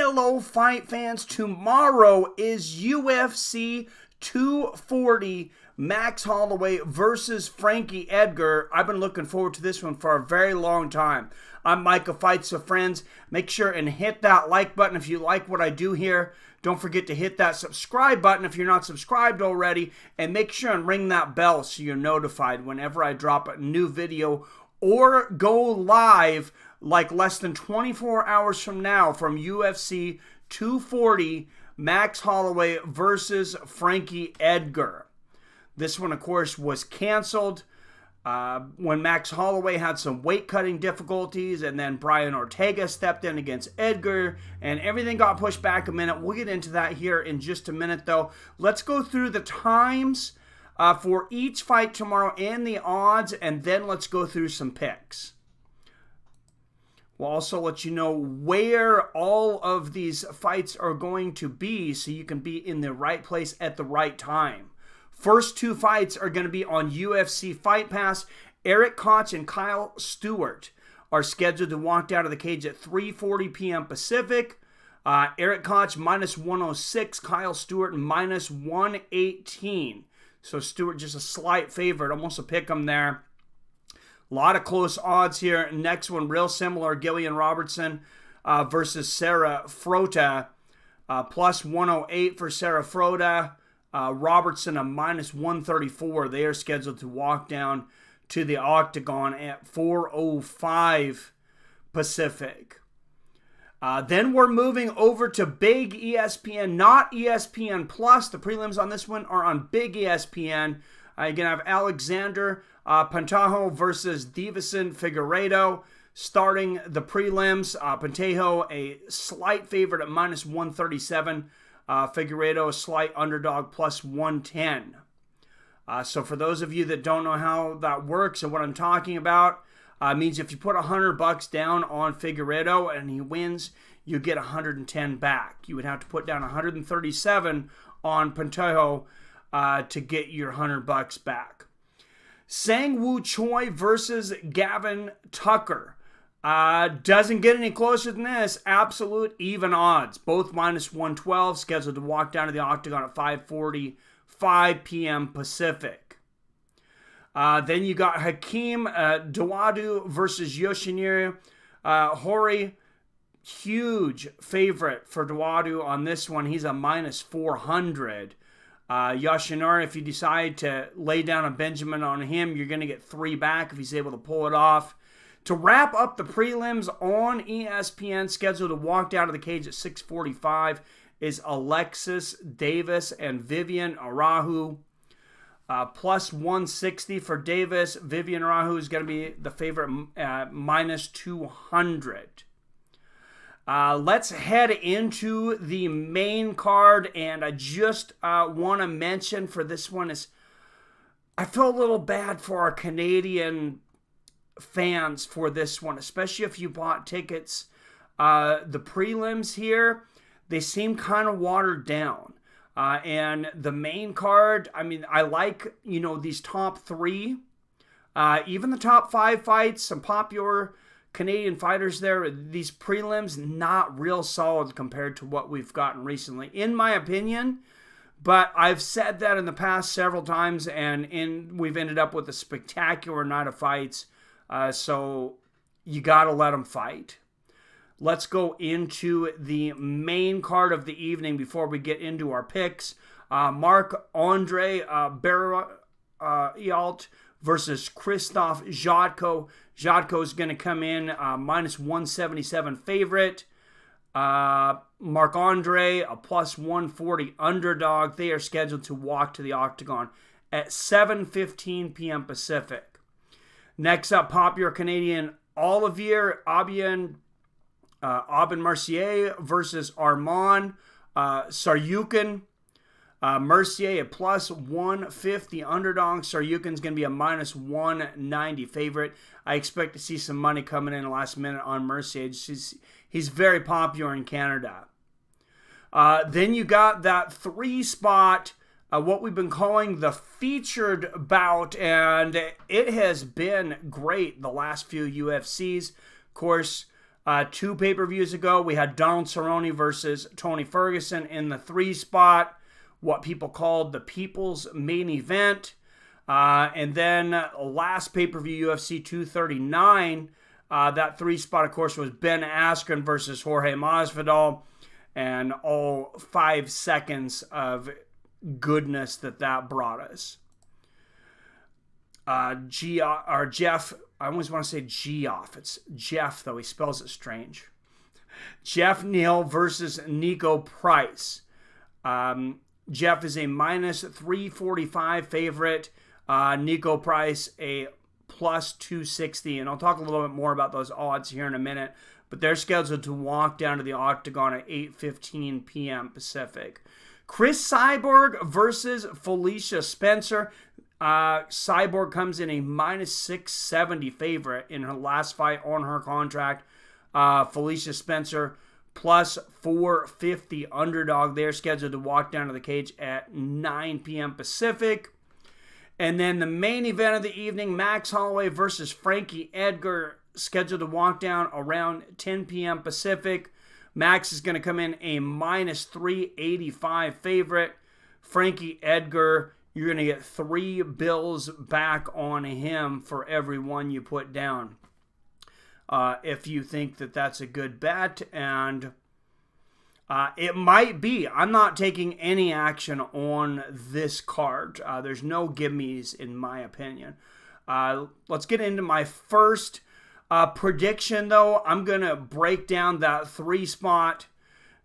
hello, fight fans. Tomorrow is UFC 240, Max Holloway versus Frankie Edgar. I've been looking forward to this one for a very long time. I'm Micah Fights, so friends, make sure and hit that like button if you like what I do here. Don't forget to hit that subscribe button if you're not subscribed already, and make sure and ring that bell so you're notified whenever I drop a new video or go live like less than 24 hours from now from UFC 240, Max Holloway versus Frankie Edgar. This one, of course, was canceled when Max Holloway had some weight cutting difficulties, and then Brian Ortega stepped in against Edgar, and everything got pushed back a minute. We'll get into that here in just a minute, though. Let's go through the times for each fight tomorrow and the odds, and then let's go through some picks. We'll also let you know where all of these fights are going to be so you can be in the right place at the right time. First two fights are going to be on UFC Fight Pass. Eric Koch and Kyle Stewart are scheduled to walk down to the cage at 3:40 p.m. Pacific. Eric Koch minus 106, Kyle Stewart minus 118. So Stewart just a slight favorite, almost a pick 'em there. A lot of close odds here. Next one, real similar, Gillian Robertson versus Sarah Frota. Plus 108 for Sarah Frota. Robertson a minus 134. They are scheduled to walk down to the octagon at 4:05 Pacific. Then we're moving over to Big ESPN, not ESPN Plus. The prelims on this one are on Big ESPN. Again, I have Alexander Pantoja versus Davison Figueiredo starting the prelims. Pantoja a slight favorite at minus 137. Figueiredo a slight underdog plus 110. So for those of you that don't know how that works and what I'm talking about, means if you put $100 down on Figueiredo and he wins, you get 110 back. You would have to put down 137 on Pantoja to get your $100 back. Sang Woo Choi versus Gavin Tucker. Doesn't get any closer than this. Absolute even odds. Both minus 112, scheduled to walk down to the octagon at 5:45 p.m. Pacific. Then you got Hakeem Dawodu versus Yoshinari Horii. Huge favorite for Dawodu on this one. He's a minus 400. Yoshinari, if you decide to lay down a Benjamin on him, you're going to get 3 back if he's able to pull it off. To wrap up the prelims on ESPN, scheduled to walk down to the cage at 6:45, is Alexis Davis and Vivian Araújo. Plus 160 for Davis. Vivian Araújo is going to be the favorite at minus 200. Let's head into the main card, and I just want to mention for this one is I feel a little bad for our Canadian fans for this one, especially if you bought tickets. The prelims here, they seem kind of watered down. And the main card, I mean, I like, these top 3. Even the top 5 fights, some popular Canadian fighters there. These prelims, not real solid compared to what we've gotten recently, in my opinion. But I've said that in the past several times, and we've ended up with a spectacular night of fights. So you got to let them fight. Let's go into the main card of the evening before we get into our picks. Marc-Andre Barriault versus Krzysztof Jotko. Jotko is going to come in minus 177 favorite. Marc-Andre, a plus 140 underdog. They are scheduled to walk to the octagon at 7:15 p.m. Pacific. Next up, popular Canadian Olivier Aubin Mercier versus Arman Tsarukyan. Mercier a plus 150 underdog. Tsarukyan's going to be a minus 190 favorite. I expect to see some money coming in the last minute on Mercier. He's very popular in Canada. Then you got that 3 spot what we've been calling the featured bout, and it has been great the last few UFCs. Of course, 2 pay-per-views ago, we had Donald Cerrone versus Tony Ferguson in the 3 spot, what people called the People's Main Event. And then last pay-per-view, UFC 239, that 3 spot, of course, was Ben Askren versus Jorge Masvidal, and all 5 seconds of goodness that brought us. Jeff, I always want to say Geoff. It's Jeff, though. He spells it strange. Jeff Neal versus Nico Price. Jeff is a minus 345 favorite. Nico Price, a plus 260. And I'll talk a little bit more about those odds here in a minute. But they're scheduled to walk down to the octagon at 8:15 p.m. Pacific. Chris Cyborg versus Felicia Spencer. Cyborg comes in a minus 670 favorite in her last fight on her contract. Felicia Spencer plus 450 underdog. They're scheduled to walk down to the cage at 9 p.m. Pacific. And then the main event of the evening, Max Holloway versus Frankie Edgar, scheduled to walk down around 10 p.m. Pacific. Max is going to come in a minus 385 favorite. Frankie Edgar, you're going to get 3 bills back on him for every one you put down. If you think that that's a good bet, and it might be. I'm not taking any action on this card. There's no gimmies in my opinion. Let's get into my first prediction, though. I'm going to break down that 3 spot.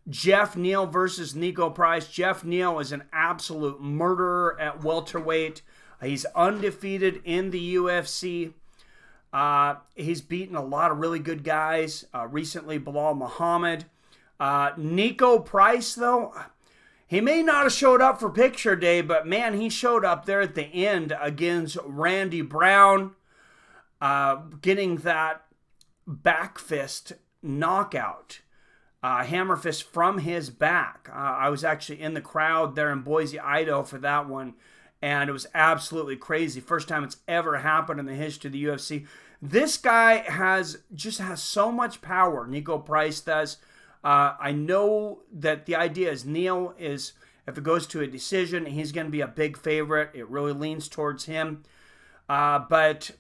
Jeff Neal versus Nico Price. Jeff Neal is an absolute murderer at welterweight. He's undefeated in the UFC. He's beaten a lot of really good guys. Recently, Bilal Muhammad. Nico Price, though, he may not have showed up for picture day, but man, he showed up there at the end against Randy Brown, getting that back fist knockout, hammer fist from his back. I was actually in the crowd there in Boise, Idaho for that one, and it was absolutely crazy. First time it's ever happened in the history of the UFC. This guy has so much power, Nico Price does. I know that the idea is Neal is, if it goes to a decision, he's going to be a big favorite. It really leans towards him. But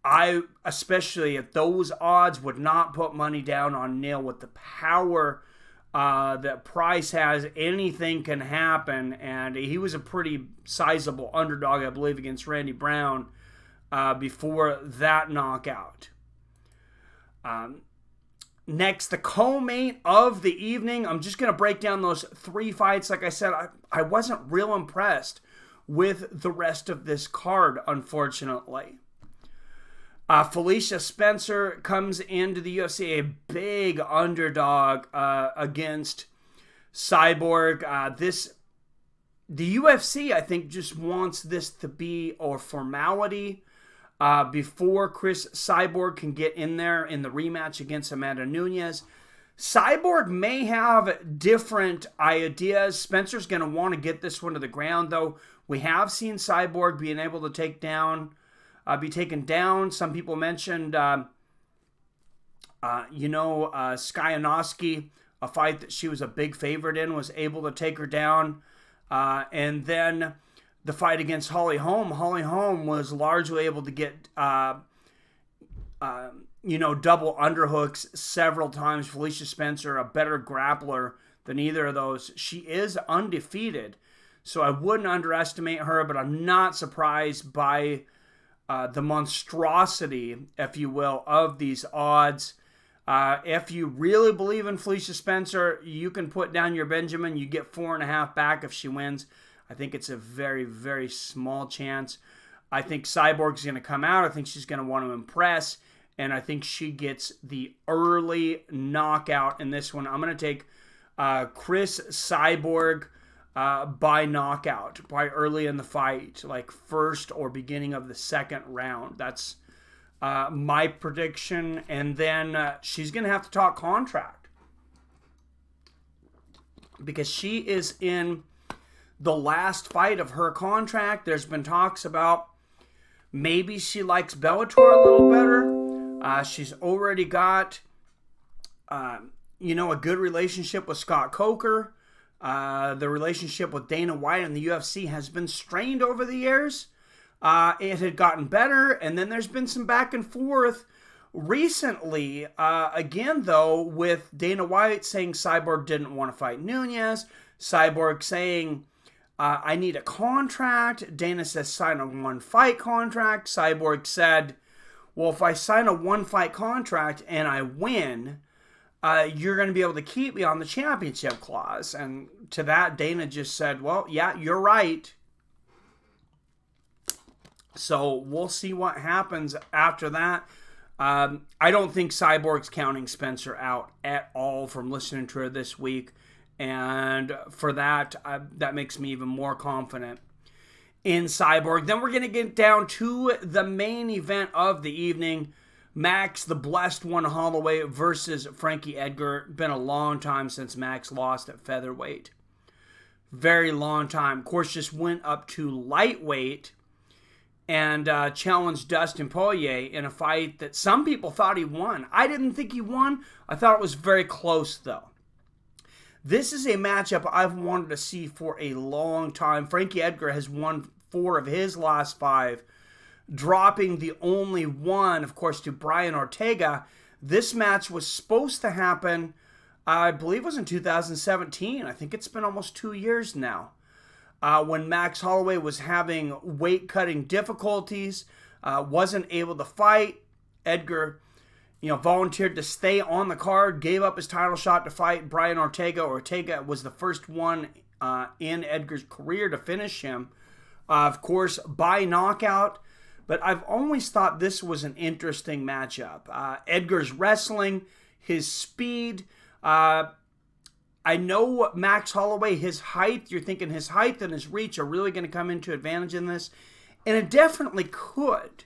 I, especially at those odds, would not put money down on Neal with the power that Price has. Anything can happen, and he was a pretty sizable underdog, I believe, against Randy Brown before that knockout. Next, the co-main of the evening. I'm just going to break down those 3 fights. Like I said, I wasn't real impressed with the rest of this card, unfortunately. Felicia Spencer comes into the UFC, a big underdog against Cyborg. The UFC, I think, just wants this to be a formality before Chris Cyborg can get in there in the rematch against Amanda Nunes. Cyborg may have different ideas. Spencer's going to want to get this one to the ground, though. We have seen Cyborg being able to be taken down. Some people mentioned, Skyanowski, a fight that she was a big favorite in, was able to take her down. And then the fight against Holly Holm. Holly Holm was largely able to get, double underhooks several times. Felicia Spencer, a better grappler than either of those. She is undefeated, so I wouldn't underestimate her, but I'm not surprised by the monstrosity, if you will, of these odds. If you really believe in Felicia Spencer, you can put down your Benjamin. You get 4.5 back if she wins. I think it's a very, very small chance. I think Cyborg's going to come out. I think she's going to want to impress. And I think she gets the early knockout in this one. I'm going to take Chris Cyborg by knockout, by early in the fight, like first or beginning of the second round. That's my prediction. And then she's going to have to talk contract, because she is in the last fight of her contract. There's been talks about maybe she likes Bellator a little better. She's already got a good relationship with Scott Coker. The relationship with Dana White and the UFC has been strained over the years. It had gotten better, and then there's been some back and forth recently. Again, though, with Dana White saying Cyborg didn't want to fight Nunes, Cyborg saying, I need a contract. Dana says sign a one-fight contract. Cyborg said, well, if I sign a one-fight contract and I win, you're going to be able to keep me on the championship clause. And to that, Dana just said, well, yeah, you're right. So we'll see what happens after that. I don't think Cyborg's counting Spencer out at all from listening to her this week. And for that, that makes me even more confident in Cyborg. Then we're going to get down to the main event of the evening. Max, the blessed one, Holloway versus Frankie Edgar. Been a long time since Max lost at featherweight. Very long time. Of course, just went up to lightweight and challenged Dustin Poirier in a fight that some people thought he won. I didn't think he won. I thought it was very close, though. This is a matchup I've wanted to see for a long time. Frankie Edgar has won 4 of his last 5, dropping the only one, of course, to Brian Ortega. This match was supposed to happen, I believe it was in 2017. I think it's been almost 2 years now. When Max Holloway was having weight-cutting difficulties, wasn't able to fight. Edgar volunteered to stay on the card, gave up his title shot to fight Brian Ortega. Ortega was the first one in Edgar's career to finish him, of course, by knockout. But I've always thought this was an interesting matchup. Edgar's wrestling, his speed. I know Max Holloway, his height, you're thinking his height and his reach are really going to come into advantage in this. And it definitely could.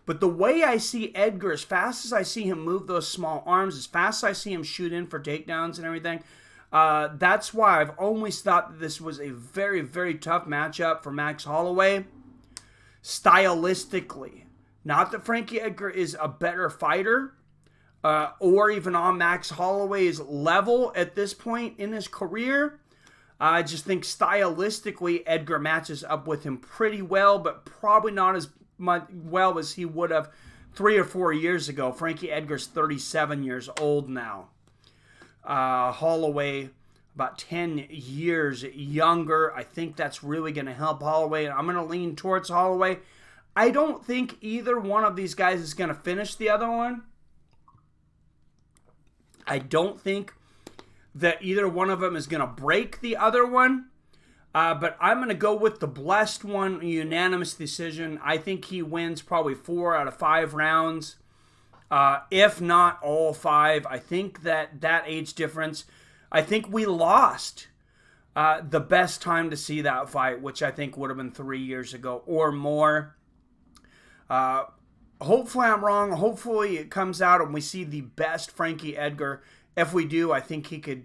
But the way I see Edgar, as fast as I see him move those small arms, as fast as I see him shoot in for takedowns and everything, that's why I've always thought that this was a very, very tough matchup for Max Holloway. Stylistically. Not that Frankie Edgar is a better fighter, or even on Max Holloway's level at this point in his career. I just think stylistically, Edgar matches up with him pretty well, but probably not as well as he would have 3 or 4 years ago. Frankie Edgar's 37 years old now. Holloway, about 10 years younger. I think that's really going to help Holloway, and I'm going to lean towards Holloway. I don't think either one of these guys is going to finish the other one. I don't think that either one of them is going to break the other one. But I'm going to go with the blessed one, unanimous decision. I think he wins probably 4 out of 5 rounds, if not all 5. I think that age difference, I think we lost the best time to see that fight, which I think would have been 3 years ago or more. Hopefully I'm wrong. Hopefully it comes out and we see the best Frankie Edgar. If we do, I think he could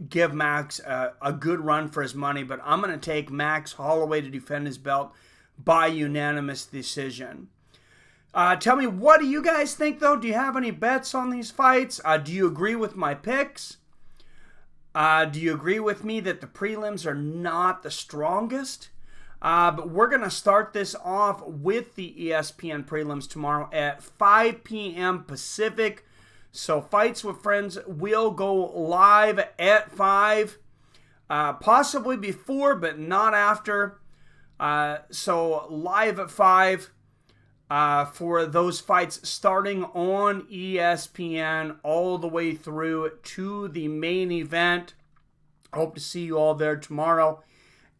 give Max a good run for his money, but I'm going to take Max Holloway to defend his belt by unanimous decision. Tell me, what do you guys think, though? Do you have any bets on these fights? Do you agree with my picks? Do you agree with me that the prelims are not the strongest? But we're going to start this off with the ESPN prelims tomorrow at 5 p.m. Pacific. So Fights with Friends will go live at 5, possibly before, but not after. So live at 5 for those fights starting on ESPN all the way through to the main event. I hope to see you all there tomorrow.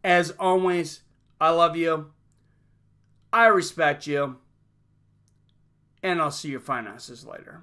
As always, I love you. I respect you. And I'll see your fine asses later.